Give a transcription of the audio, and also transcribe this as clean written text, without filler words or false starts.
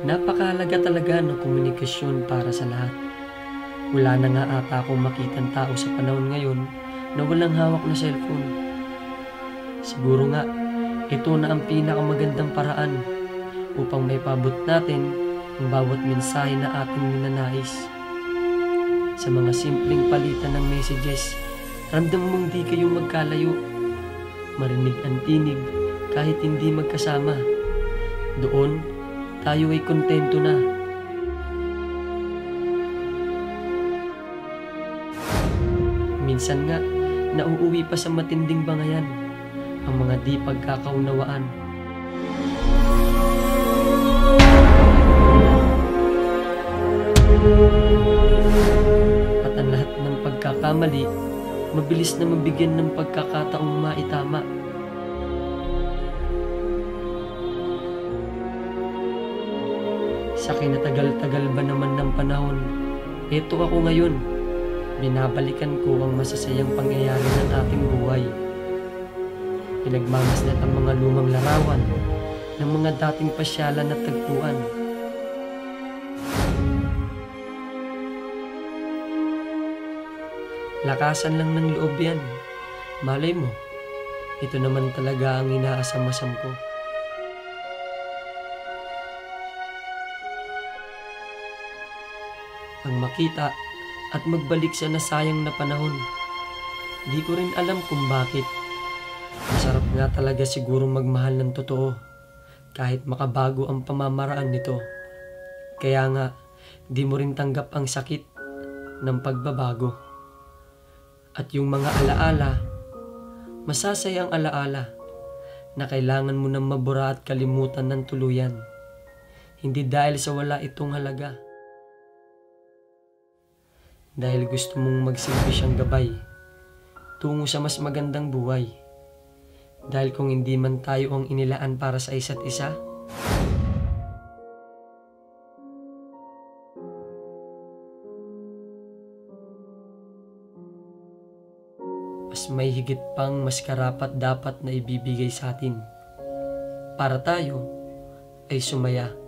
Napakahalaga talaga ng komunikasyon para sa lahat. Wala na nga ata akong makitang tao sa panahon ngayon na walang hawak na cellphone. Siguro nga, ito na ang pinakamagandang paraan upang maipabot natin ang bawat mensahe na ating ninanais. Sa mga simpleng palitan ng messages, ramdam mong di kayo magkalayo. Marinig ang tinig kahit hindi magkasama. Doon, tayo ay kontento na. Minsan nga, nauuwi pa sa matinding bangayan ang mga di pagkakaunawaan. At ang lahat ng pagkakamali, mabilis na mabigyan ng pagkakataong maitama. Sa kinatagal-tagal ba naman ng panahon, eto ako ngayon. Binabalikan ko ang masasayang pangyayari ng ating buhay. Pinagmamasdan ang mga lumang larawan ng mga dating pasyalan at tagpuan. Lakasan lang ng loob yan. Malay mo, ito naman talaga ang inaasam-asam ko. Ang makita at magbalik sa nasayang na panahon. Di ko rin alam kung bakit. Masarap nga talaga siguro magmahal ng totoo kahit makabago ang pamamaraan nito. Kaya nga, di mo rin tanggap ang sakit ng pagbabago. At yung mga alaala, masasayang alaala na kailangan mo nang mabura at kalimutan ng tuluyan. Hindi dahil sa wala itong halaga. Dahil gusto mong magsilbi siyang gabay tungo sa mas magandang buhay. Dahil kung hindi man tayo ang inilaan para sa isa't isa, mas may higit pang mas karapat dapat na ibibigay sa atin para tayo ay sumaya.